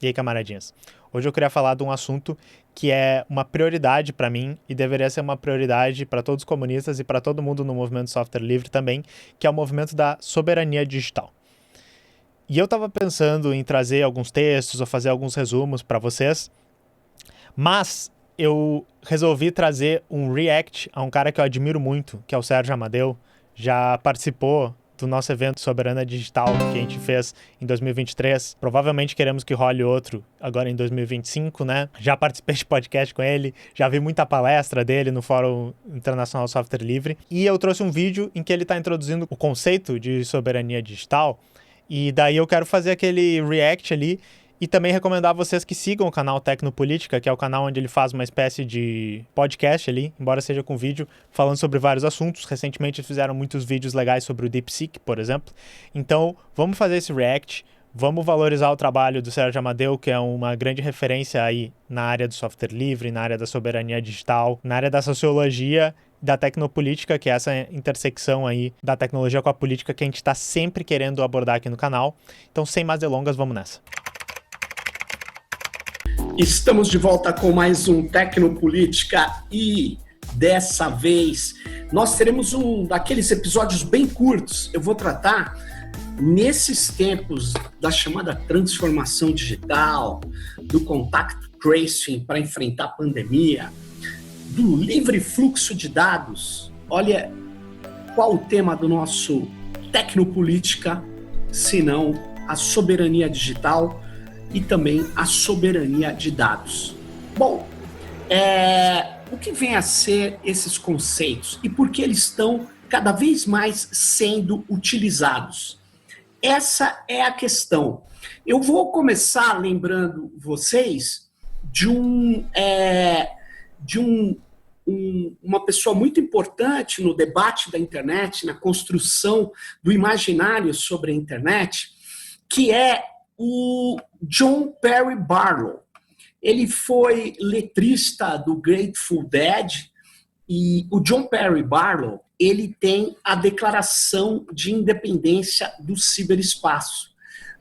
E aí, camaradinhas? Hoje eu queria falar de um assunto que é uma prioridade para mim e deveria ser uma prioridade para todos os comunistas e para todo mundo no movimento software livre também, que é o movimento da soberania digital. E eu estava pensando em trazer alguns textos ou fazer alguns resumos para vocês, mas eu resolvi trazer um react a um cara que eu admiro muito, que é o Sérgio Amadeu. Já participou do nosso evento Soberana Digital que a gente fez em 2023. Provavelmente queremos que role outro agora em 2025, né? Já participei de podcast com ele, já vi muita palestra dele no Fórum Internacional Software Livre. E eu trouxe um vídeo em que ele está introduzindo o conceito de soberania digital. E daí eu quero fazer aquele react ali e também recomendar a vocês que sigam o canal Tecnopolítica, que é o canal onde ele faz uma espécie de podcast ali, embora seja com vídeo, falando sobre vários assuntos. Recentemente eles fizeram muitos vídeos legais sobre o DeepSeek, por exemplo. Então, vamos fazer esse react, vamos valorizar o trabalho do Sérgio Amadeu, que é uma grande referência aí na área do software livre, na área da soberania digital, na área da sociologia, da tecnopolítica, que é essa intersecção aí da tecnologia com a política que a gente está sempre querendo abordar aqui no canal. Então, sem mais delongas, vamos nessa. Estamos de volta com mais um Tecnopolítica e dessa vez nós teremos um daqueles episódios bem curtos. Eu vou tratar nesses tempos da chamada transformação digital, do contact tracing para enfrentar a pandemia, do livre fluxo de dados. Olha, qual o tema do nosso Tecnopolítica, se não a soberania digital e também a soberania de dados. Bom, o que vem a ser esses conceitos e por que eles estão cada vez mais sendo utilizados? Essa é a questão. Eu vou começar lembrando vocês de uma pessoa muito importante no debate da internet, na construção do imaginário sobre a internet, que é o John Perry Barlow. Ele foi letrista do Grateful Dead e o John Perry Barlow, ele tem a Declaração de Independência do Ciberespaço,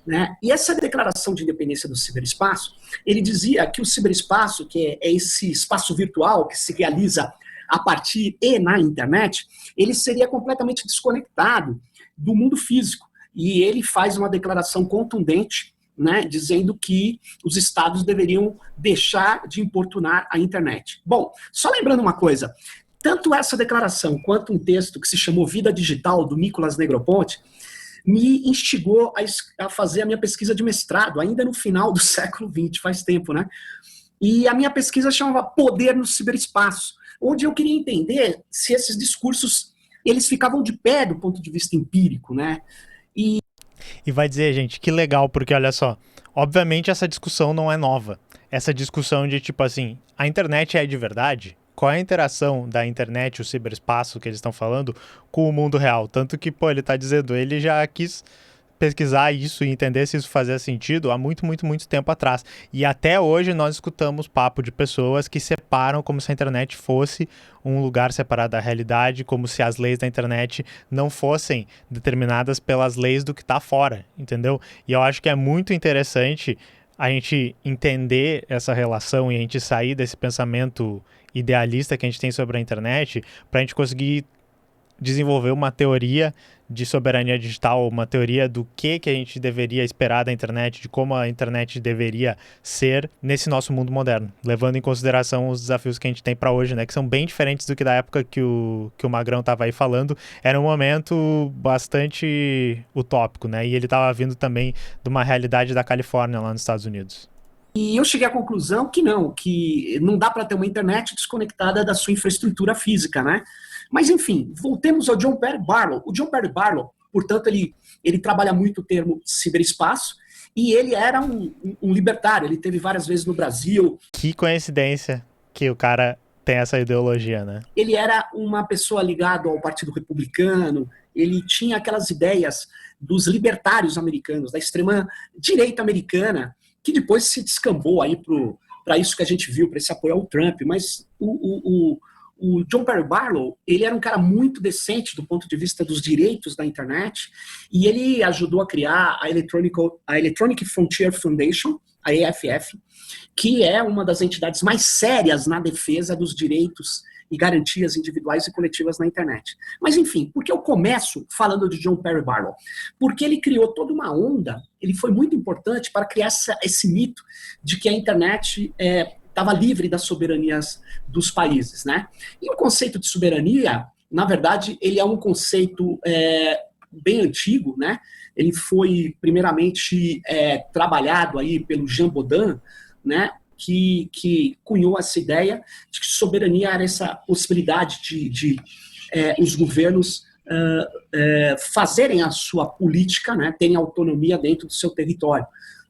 né? E essa Declaração de Independência do Ciberespaço, ele dizia que o ciberespaço, que é esse espaço virtual que se realiza a partir e na internet, ele seria completamente desconectado do mundo físico. E ele faz uma declaração contundente, né, dizendo que os estados deveriam deixar de importunar a internet. Bom, só lembrando uma coisa, tanto essa declaração quanto um texto que se chamou Vida Digital, do Nicolas Negroponte, me instigou a fazer a minha pesquisa de mestrado, ainda no final do século XX, faz tempo, né? E a minha pesquisa chamava Poder no Ciberespaço, onde eu queria entender se esses discursos eles ficavam de pé do ponto de vista empírico, né? E vai dizer, gente, que legal, porque olha só, obviamente essa discussão não é nova. Essa discussão de tipo assim, a internet é de verdade? Qual é a interação da internet, o ciberespaço que eles estão falando, com o mundo real? Tanto que, pô, ele tá dizendo, ele já quis pesquisar isso e entender se isso fazia sentido há muito, muito, muito tempo atrás. E até hoje nós escutamos papo de pessoas que separam como se a internet fosse um lugar separado da realidade, como se as leis da internet não fossem determinadas pelas leis do que está fora, entendeu? E eu acho que é muito interessante a gente entender essa relação e a gente sair desse pensamento idealista que a gente tem sobre a internet para a gente conseguir desenvolver uma teoria de soberania digital, uma teoria do que a gente deveria esperar da internet, de como a internet deveria ser nesse nosso mundo moderno, levando em consideração os desafios que a gente tem para hoje, né, que são bem diferentes do que da época que o Magrão estava aí falando. Era um momento bastante utópico, né, e ele estava vindo também de uma realidade da Califórnia, lá nos Estados Unidos. E eu cheguei à conclusão que não dá para ter uma internet desconectada da sua infraestrutura física, né? Mas, enfim, voltemos ao John Perry Barlow. O John Perry Barlow, portanto, ele trabalha muito o termo ciberespaço e ele era um libertário. Ele teve várias vezes no Brasil. Que coincidência que o cara tem essa ideologia, né? Ele era uma pessoa ligada ao Partido Republicano, ele tinha aquelas ideias dos libertários americanos, da extrema-direita americana, que depois se descambou aí para isso que a gente viu, para esse apoio ao Trump. Mas o John Perry Barlow, ele era um cara muito decente do ponto de vista dos direitos da internet, e ele ajudou a criar a Electronic Frontier Foundation, a EFF, que é uma das entidades mais sérias na defesa dos direitos e garantias individuais e coletivas na internet. Mas, enfim, por que eu começo falando de John Perry Barlow? Porque ele criou toda uma onda, ele foi muito importante para criar esse mito de que a internet estava livre das soberanias dos países, né? E o conceito de soberania, na verdade, ele é um conceito bem antigo, né? Ele foi primeiramente trabalhado aí pelo Jean Bodin, né? Que cunhou essa ideia de que soberania era essa possibilidade de os governos fazerem a sua política, né? Terem autonomia dentro do seu território,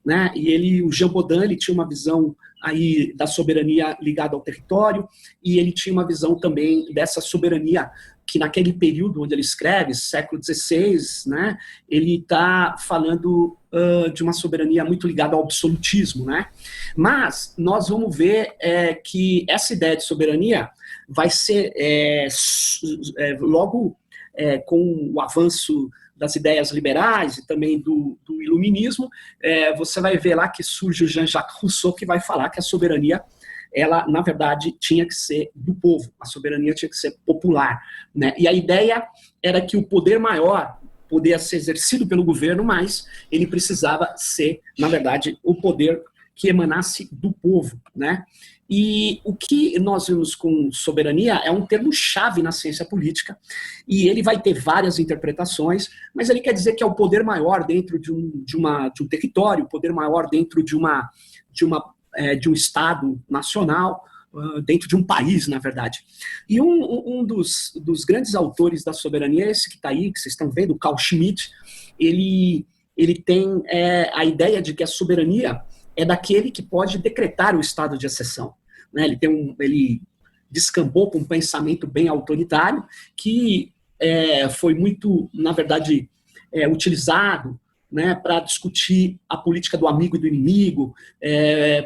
né? E o Jean Bodin, ele tinha uma visão aí da soberania ligada ao território, e ele tinha uma visão também dessa soberania que naquele período onde ele escreve, século XVI, né, ele está falando de uma soberania muito ligada ao absolutismo, né? Mas nós vamos ver que essa ideia de soberania vai ser logo com o avanço das ideias liberais e também do iluminismo, você vai ver lá que surge o Jean-Jacques Rousseau, que vai falar que a soberania, ela, na verdade, tinha que ser do povo, a soberania tinha que ser popular, né? E a ideia era que o poder maior poderia ser exercido pelo governo, mas ele precisava ser, na verdade, o poder que emanasse do povo, né? E o que nós vimos com soberania é um termo-chave na ciência política, e ele vai ter várias interpretações, mas ele quer dizer que é o poder maior dentro de um território, o poder maior dentro de um Estado nacional, dentro de um país, na verdade. E um dos grandes autores da soberania é esse que está aí, que vocês estão vendo, o Carl Schmitt. Ele tem a ideia de que a soberania é daquele que pode decretar o estado de exceção, né? Ele descambou para um pensamento bem autoritário, que foi muito, na verdade, utilizado, né, para discutir a política do amigo e do inimigo,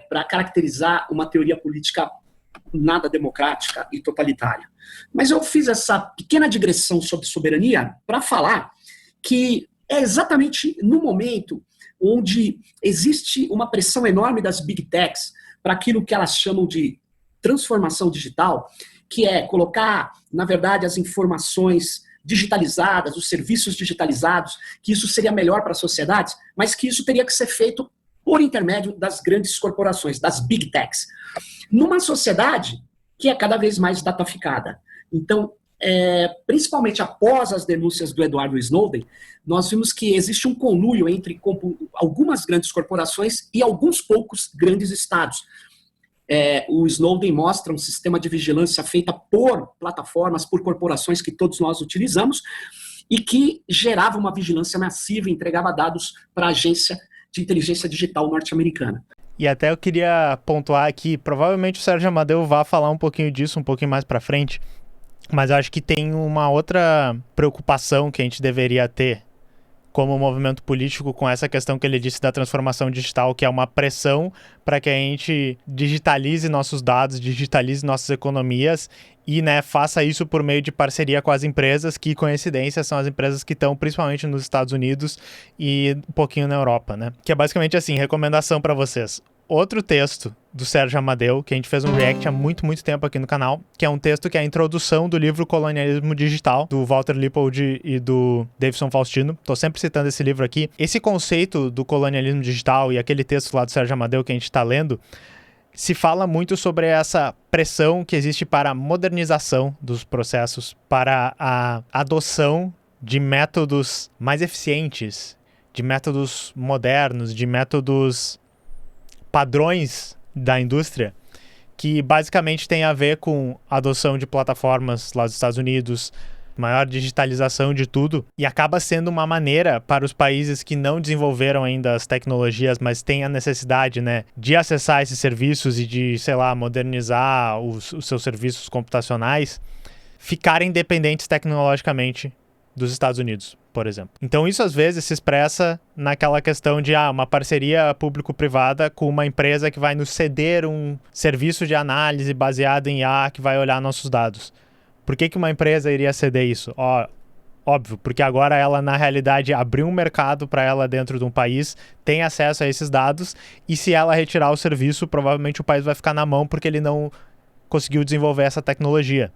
para caracterizar uma teoria política nada democrática e totalitária. Mas eu fiz essa pequena digressão sobre soberania para falar que é exatamente no momento onde existe uma pressão enorme das big techs para aquilo que elas chamam de transformação digital, que é colocar, na verdade, as informações digitalizadas, os serviços digitalizados, que isso seria melhor para as sociedades, mas que isso teria que ser feito por intermédio das grandes corporações, das big techs, numa sociedade que é cada vez mais dataficada. Então, principalmente após as denúncias do Edward Snowden, nós vimos que existe um conluio entre algumas grandes corporações e alguns poucos grandes estados. O Snowden mostra um sistema de vigilância feita por plataformas, por corporações que todos nós utilizamos, e que gerava uma vigilância massiva e entregava dados para a agência de inteligência digital norte-americana. E até eu queria pontuar aqui, provavelmente o Sérgio Amadeu vai falar um pouquinho disso um pouquinho mais para frente, mas eu acho que tem uma outra preocupação que a gente deveria ter como movimento político com essa questão que ele disse da transformação digital, que é uma pressão para que a gente digitalize nossos dados, digitalize nossas economias e, né, faça isso por meio de parceria com as empresas, que, coincidência, são as empresas que estão principalmente nos Estados Unidos e um pouquinho na Europa, né? Que é basicamente assim, recomendação para vocês. Outro texto do Sérgio Amadeu, que a gente fez um react há muito, muito tempo aqui no canal, que é um texto que é a introdução do livro Colonialismo Digital, do Walter Lippold e do Davidson Faustino. Tô sempre citando esse livro aqui. Esse conceito do colonialismo digital e aquele texto lá do Sérgio Amadeu que a gente está lendo, se fala muito sobre essa pressão que existe para a modernização dos processos, para a adoção de métodos mais eficientes, de métodos modernos, de métodos padrões da indústria, que basicamente tem a ver com a adoção de plataformas lá dos Estados Unidos, maior digitalização de tudo, e acaba sendo uma maneira para os países que não desenvolveram ainda as tecnologias, mas têm a necessidade, né, de acessar esses serviços e de, sei lá, modernizar os seus serviços computacionais, ficarem dependentes tecnologicamente dos Estados Unidos. por exemplo. Então isso às vezes se expressa naquela questão de uma parceria público-privada com uma empresa que vai nos ceder um serviço de análise baseado em IA que vai olhar nossos dados. Por que uma empresa iria ceder isso? Óbvio, porque agora ela na realidade abriu um mercado para ela dentro de um país, tem acesso a esses dados, e se ela retirar o serviço, provavelmente o país vai ficar na mão porque ele não conseguiu desenvolver essa tecnologia.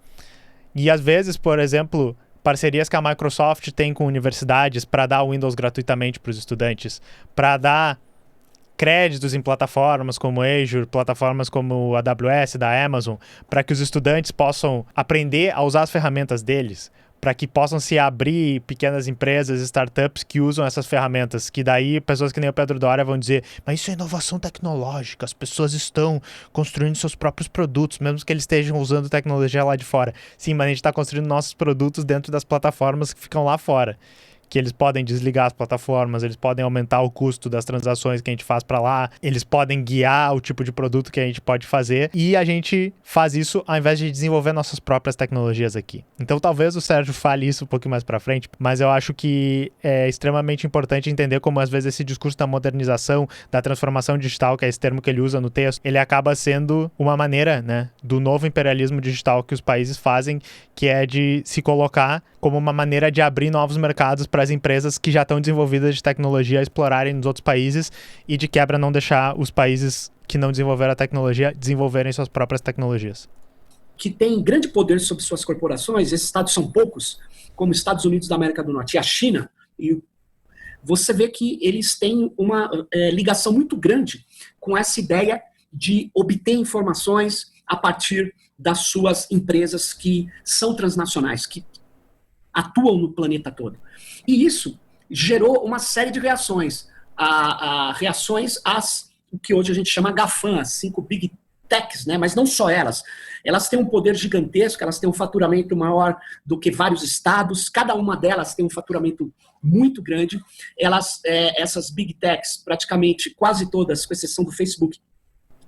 E às vezes, por exemplo, parcerias que a Microsoft tem com universidades para dar o Windows gratuitamente para os estudantes, para dar créditos em plataformas como Azure, plataformas como a AWS, da Amazon, para que os estudantes possam aprender a usar as ferramentas deles, para que possam se abrir pequenas empresas, startups que usam essas ferramentas, que daí pessoas que nem o Pedro Doria vão dizer, mas isso é inovação tecnológica, as pessoas estão construindo seus próprios produtos, mesmo que eles estejam usando tecnologia lá de fora. Sim, mas a gente está construindo nossos produtos dentro das plataformas que ficam lá fora, que eles podem desligar as plataformas, eles podem aumentar o custo das transações que a gente faz para lá, eles podem guiar o tipo de produto que a gente pode fazer, e a gente faz isso ao invés de desenvolver nossas próprias tecnologias aqui. Então talvez o Sérgio fale isso um pouquinho mais para frente, mas eu acho que é extremamente importante entender como às vezes esse discurso da modernização, da transformação digital, que é esse termo que ele usa no texto, ele acaba sendo uma maneira, né, do novo imperialismo digital que os países fazem, que é de se colocar como uma maneira de abrir novos mercados para as empresas que já estão desenvolvidas de tecnologia a explorarem nos outros países, e de quebra não deixar os países que não desenvolveram a tecnologia desenvolverem suas próprias tecnologias. Que tem grande poder sobre suas corporações, esses estados são poucos, como os Estados Unidos da América do Norte e a China, e você vê que eles têm uma ligação muito grande com essa ideia de obter informações a partir das suas empresas que são transnacionais, que atuam no planeta todo. E isso gerou uma série de reações. Reações às o que hoje a gente chama GAFAM, as 5 Big Techs, né? Mas não só elas. Elas têm um poder gigantesco, elas têm um faturamento maior do que vários estados, cada uma delas tem um faturamento muito grande. Essas Big Techs, praticamente quase todas, com exceção do Facebook,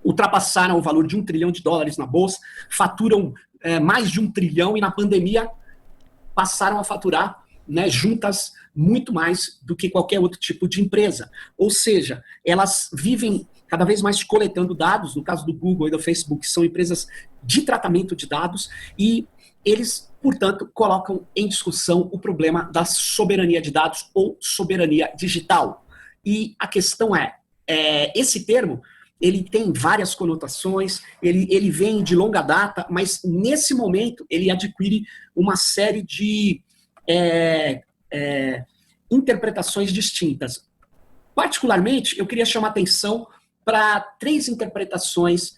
ultrapassaram o valor de $1 trilhão na bolsa, faturam mais de 1 trilhão, e na pandemia passaram a faturar, né, juntas muito mais do que qualquer outro tipo de empresa. Ou seja, elas vivem cada vez mais coletando dados, no caso do Google e do Facebook, são empresas de tratamento de dados, e eles, portanto, colocam em discussão o problema da soberania de dados ou soberania digital. E a questão esse termo, ele tem várias conotações, ele vem de longa data, mas nesse momento ele adquire uma série de interpretações distintas. Particularmente, eu queria chamar atenção para 3 interpretações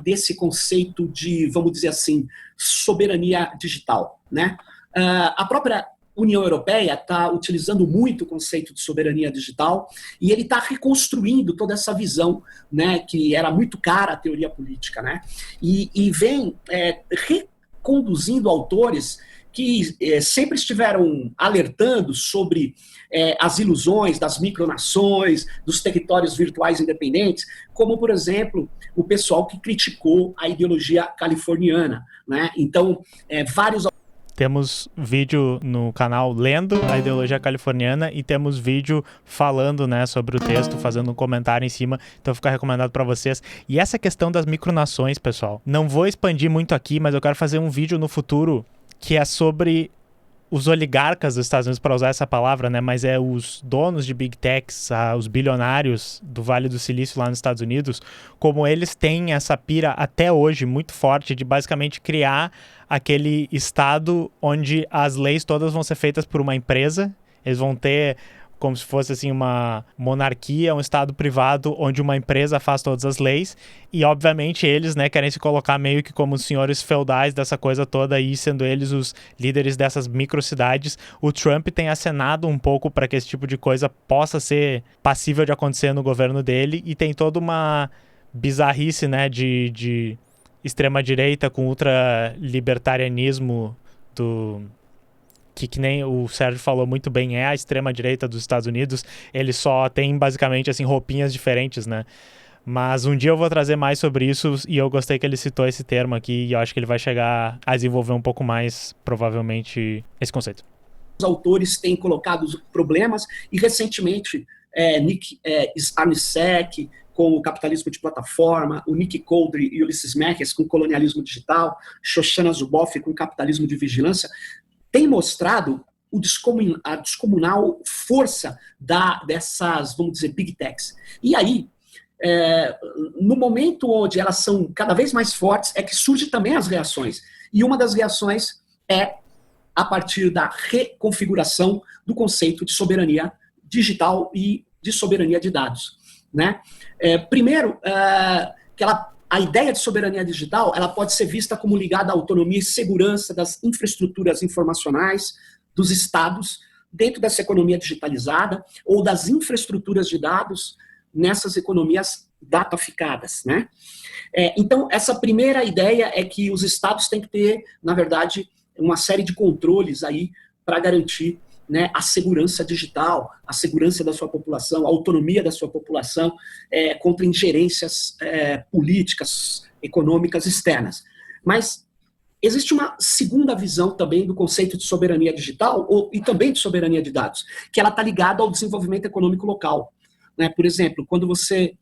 desse conceito de, vamos dizer assim, soberania digital, né? A própria União Europeia está utilizando muito o conceito de soberania digital, e ele está reconstruindo toda essa visão, né, que era muito cara à teoria política, né? E vem reconduzindo autores que sempre estiveram alertando sobre as ilusões das micronações, dos territórios virtuais independentes, como, por exemplo, o pessoal que criticou a ideologia californiana, né? Então, vários... Temos vídeo no canal lendo a ideologia californiana, e temos vídeo falando, né, sobre o texto, fazendo um comentário em cima, então fica recomendado para vocês. E essa questão das micronações, pessoal, não vou expandir muito aqui, mas eu quero fazer um vídeo no futuro que é sobre os oligarcas dos Estados Unidos, para usar essa palavra, né, mas os donos de Big Techs, os bilionários do Vale do Silício lá nos Estados Unidos, como eles têm essa pira até hoje muito forte de basicamente criar aquele estado onde as leis todas vão ser feitas por uma empresa. Eles vão ter como se fosse assim uma monarquia, um estado privado onde uma empresa faz todas as leis, e obviamente eles, né, querem se colocar meio que como os senhores feudais dessa coisa toda aí, sendo eles os líderes dessas microcidades. O Trump tem acenado um pouco para que esse tipo de coisa possa ser passível de acontecer no governo dele, e tem toda uma bizarrice, né, de extrema-direita com ultralibertarianismo que nem o Sérgio falou muito bem, é a extrema-direita dos Estados Unidos. Eles só têm basicamente assim roupinhas diferentes, né? Mas um dia eu vou trazer mais sobre isso, e eu gostei que ele citou esse termo aqui, e eu acho que ele vai chegar a desenvolver um pouco mais, provavelmente, esse conceito. Os autores têm colocado problemas, e recentemente Nick Arnisek com o capitalismo de plataforma, o Nick Coldry e Ulysses Meches com o colonialismo digital, Shoshana Zuboff com o capitalismo de vigilância, tem mostrado a descomunal força dessas, vamos dizer, big techs. E aí, no momento onde elas são cada vez mais fortes, é que surgem também as reações. E uma das reações é a partir da reconfiguração do conceito de soberania digital e de soberania de dados. Né? Primeiro, a ideia de soberania digital ela pode ser vista como ligada à autonomia e segurança das infraestruturas informacionais dos estados dentro dessa economia digitalizada ou das infraestruturas de dados nessas economias dataficadas. Né? Então, essa primeira ideia é que os estados têm que ter, na verdade, uma série de controles aí para garantir, né, a segurança digital, a segurança da sua população, a autonomia da sua população contra ingerências políticas, econômicas externas. Mas existe uma segunda visão também do conceito de soberania digital e também de soberania de dados, que ela está ligada ao desenvolvimento econômico local. Né? Por exemplo, quando você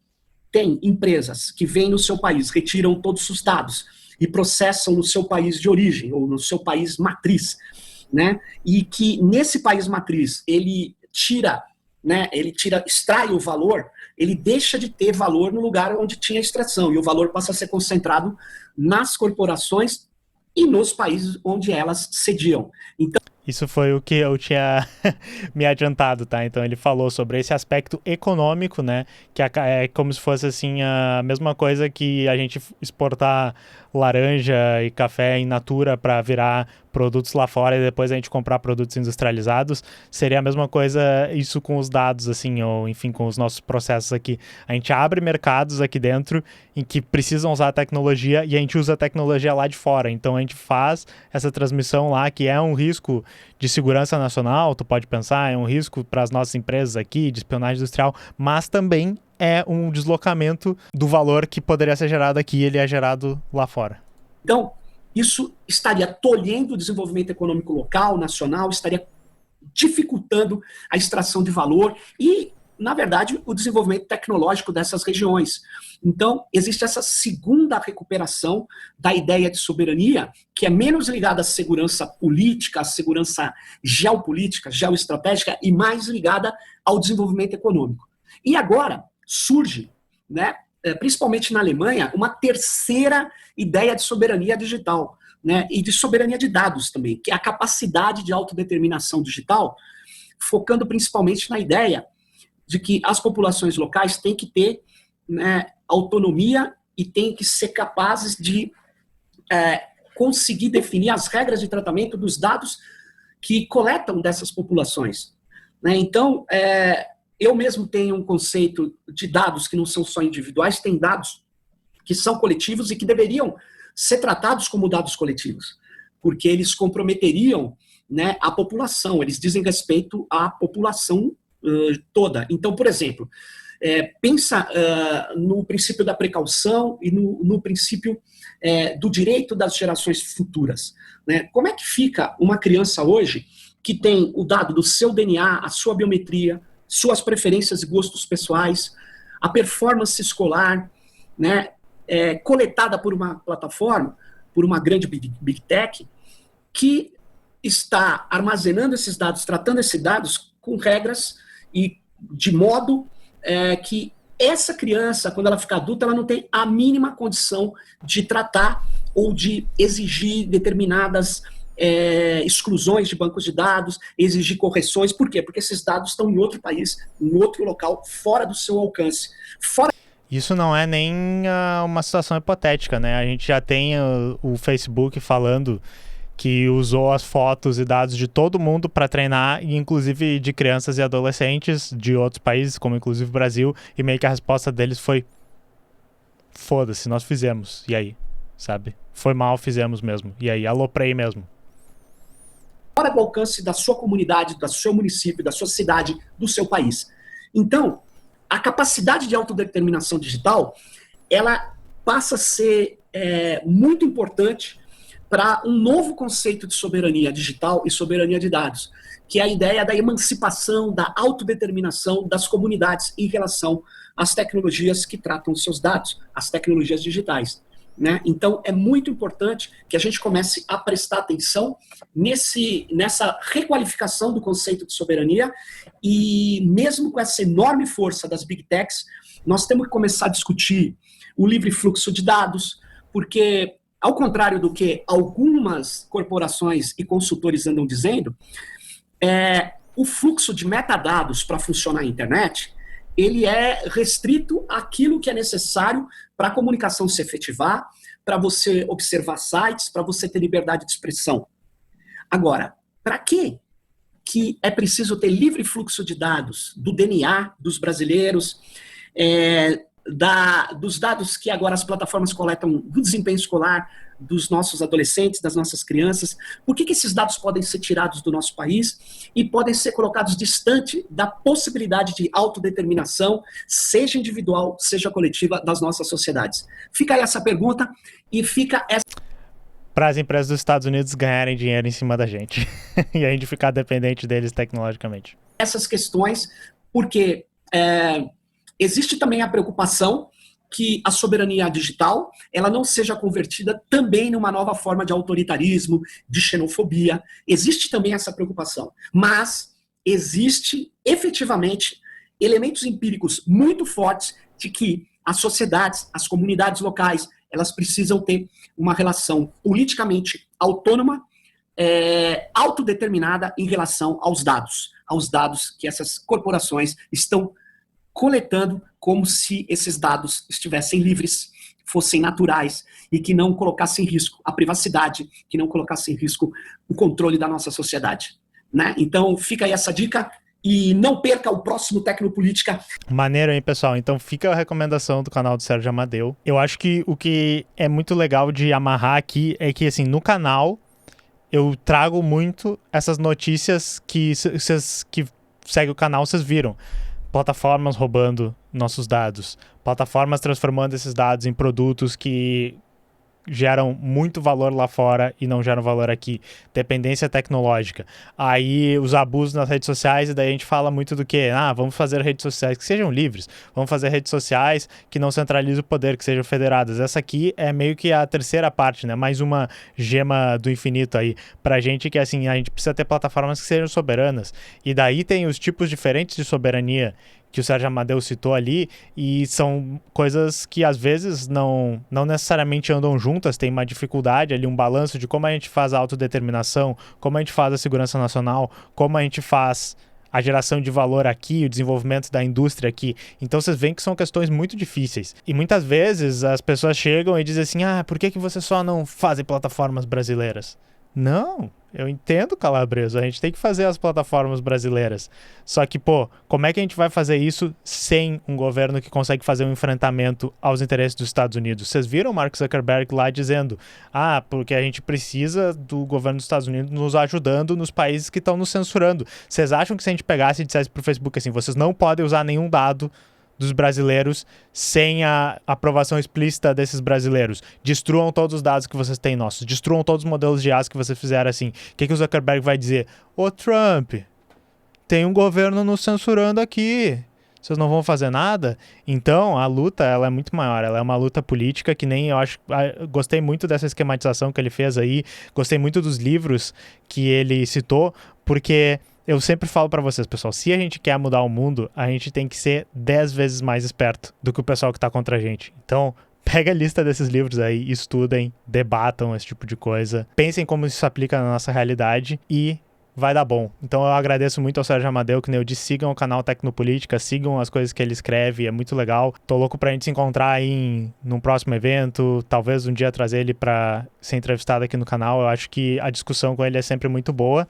tem empresas que vêm no seu país, retiram todos os dados e processam no seu país de origem ou no seu país matriz, né? E que nesse país matriz ele extrai o valor, ele deixa de ter valor no lugar onde tinha extração e o valor passa a ser concentrado nas corporações e nos países onde elas sediam. Então, isso foi o que eu tinha me adiantado, tá? Então ele falou sobre esse aspecto econômico, né? Que é como se fosse assim a mesma coisa que a gente exportar laranja e café in natura para virar produtos lá fora e depois a gente comprar produtos industrializados. Seria a mesma coisa isso com os dados, assim, ou enfim, com os nossos processos aqui. A gente abre mercados aqui dentro em que precisam usar a tecnologia e a gente usa a tecnologia lá de fora. Então a gente faz essa transmissão lá, que é um risco de segurança nacional, tu pode pensar, é um risco para as nossas empresas aqui, de espionagem industrial, mas também é um deslocamento do valor que poderia ser gerado aqui e ele é gerado lá fora. Então, isso estaria tolhendo o desenvolvimento econômico local, nacional, estaria dificultando a extração de valor e, na verdade, o desenvolvimento tecnológico dessas regiões. Então, existe essa segunda recuperação da ideia de soberania, que é menos ligada à segurança política, à segurança geopolítica, geoestratégica, e mais ligada ao desenvolvimento econômico. E agora surge, né, principalmente na Alemanha, uma terceira ideia de soberania digital, né, e de soberania de dados também, que é a capacidade de autodeterminação digital, focando principalmente na ideia de que as populações locais têm que ter, né, autonomia e têm que ser capazes de conseguir definir as regras de tratamento dos dados que coletam dessas populações. Né? Então, eu mesmo tenho um conceito de dados que não são só individuais, tem dados que são coletivos e que deveriam ser tratados como dados coletivos, porque eles comprometeriam, né, a população, eles dizem respeito à população toda. Então, por exemplo, pensa no princípio da precaução e no princípio do direito das gerações futuras. Né? Como é que fica uma criança hoje que tem o dado do seu DNA, a sua biometria, suas preferências e gostos pessoais, a performance escolar, né, coletada por uma plataforma, por uma grande big tech, que está armazenando esses dados, tratando esses dados com regras e de modo que essa criança, quando ela ficar adulta, ela não tem a mínima condição de tratar ou de exigir determinadas exclusões de bancos de dados, exigir correções. Por quê? Porque esses dados estão em outro país, em outro local, fora do seu alcance. Isso não é nem uma situação hipotética, né? A gente já tem o Facebook falando que usou as fotos e dados de todo mundo para treinar, inclusive de crianças e adolescentes de outros países, como inclusive o Brasil, e meio que a resposta deles foi: foda-se, nós fizemos, e aí? Sabe? Foi mal, fizemos mesmo, e aí? Aloprei mesmo. Fora do alcance da sua comunidade, do seu município, da sua cidade, do seu país. Então, a capacidade de autodeterminação digital, ela passa a ser muito importante para um novo conceito de soberania digital e soberania de dados, que é a ideia da emancipação, da autodeterminação das comunidades em relação às tecnologias que tratam os seus dados, as tecnologias digitais. Né? Então, é muito importante que a gente comece a prestar atenção nessa requalificação do conceito de soberania, e mesmo com essa enorme força das Big Techs, nós temos que começar a discutir o livre fluxo de dados, porque, ao contrário do que algumas corporações e consultores andam dizendo, o fluxo de metadados para funcionar a internet, ele é restrito àquilo que é necessário para a comunicação se efetivar, para você observar sites, para você ter liberdade de expressão. Agora, para que é preciso ter livre fluxo de dados do DNA dos brasileiros, dos dados que agora as plataformas coletam do desempenho escolar dos nossos adolescentes, das nossas crianças? Por que esses dados podem ser tirados do nosso país e podem ser colocados distante da possibilidade de autodeterminação, seja individual, seja coletiva, das nossas sociedades? Fica aí essa pergunta e fica essa... Para as empresas dos Estados Unidos ganharem dinheiro em cima da gente e a gente ficar dependente deles tecnologicamente. Essas questões, porque existe também a preocupação que a soberania digital ela não seja convertida também numa nova forma de autoritarismo, de xenofobia. Existe também essa preocupação, mas existe efetivamente elementos empíricos muito fortes de que as sociedades, as comunidades locais, elas precisam ter uma relação politicamente autônoma, autodeterminada em relação aos dados que essas corporações estão coletando, como se esses dados estivessem livres, fossem naturais e que não colocassem em risco a privacidade, que não colocassem em risco o controle da nossa sociedade. Né? Então, fica aí essa dica e não perca o próximo Tecnopolítica. Maneiro, hein, pessoal? Então fica a recomendação do canal do Sérgio Amadeu. Eu acho que o que é muito legal de amarrar aqui é que, assim, no canal eu trago muito essas notícias que vocês que seguem o canal, vocês viram. Plataformas roubando nossos dados, plataformas transformando esses dados em produtos que geram muito valor lá fora e não geram valor aqui. Dependência tecnológica. Aí os abusos nas redes sociais, e daí a gente fala muito do que? Vamos fazer redes sociais que sejam livres. Vamos fazer redes sociais que não centralizem o poder, que sejam federadas. Essa aqui é meio que a terceira parte, né? Mais uma gema do infinito aí pra gente, que assim, a gente precisa ter plataformas que sejam soberanas. E daí tem os tipos diferentes de soberania que o Sérgio Amadeu citou ali, e são coisas que às vezes não necessariamente andam juntas, tem uma dificuldade ali, um balanço de como a gente faz a autodeterminação, como a gente faz a segurança nacional, como a gente faz a geração de valor aqui, o desenvolvimento da indústria aqui. Então vocês veem que são questões muito difíceis. E muitas vezes as pessoas chegam e dizem assim, por que você só não faz plataformas brasileiras? Não, eu entendo, Calabreso, a gente tem que fazer as plataformas brasileiras. Só que, como é que a gente vai fazer isso sem um governo que consegue fazer um enfrentamento aos interesses dos Estados Unidos? Vocês viram o Mark Zuckerberg lá dizendo, porque a gente precisa do governo dos Estados Unidos nos ajudando nos países que estão nos censurando. Vocês acham que se a gente pegasse e dissesse pro Facebook assim, vocês não podem usar nenhum dado dos brasileiros sem a aprovação explícita desses brasileiros? Destruam todos os dados que vocês têm nossos, destruam todos os modelos de IA que vocês fizeram assim. O que o Zuckerberg vai dizer? Trump, tem um governo nos censurando aqui, vocês não vão fazer nada? Então a luta ela é muito maior, ela é uma luta política que nem eu acho. Gostei muito dessa esquematização que ele fez aí, gostei muito dos livros que ele citou, porque eu sempre falo pra vocês, pessoal, se a gente quer mudar o mundo, a gente tem que ser 10 vezes mais esperto do que o pessoal que tá contra a gente. Então, pega a lista desses livros aí, estudem, debatam esse tipo de coisa, pensem como isso se aplica na nossa realidade e vai dar bom. Então eu agradeço muito ao Sérgio Amadeu, que nem eu disse, sigam o canal Tecnopolítica, sigam as coisas que ele escreve, é muito legal. Tô louco pra gente se encontrar aí num próximo evento, talvez um dia trazer ele pra ser entrevistado aqui no canal. Eu acho que a discussão com ele é sempre muito boa.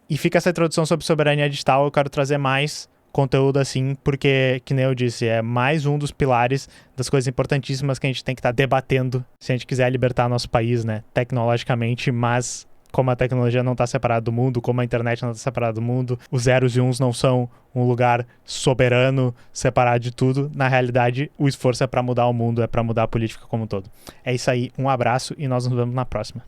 E fica essa introdução sobre soberania digital, eu quero trazer mais conteúdo assim, porque, que nem eu disse, é mais um dos pilares das coisas importantíssimas que a gente tem que estar debatendo se a gente quiser libertar nosso país, né, tecnologicamente, mas como a tecnologia não está separada do mundo, como a internet não está separada do mundo, os zeros e uns não são um lugar soberano, separado de tudo. Na realidade, o esforço é para mudar o mundo, é para mudar a política como um todo. É isso aí, um abraço e nós nos vemos na próxima.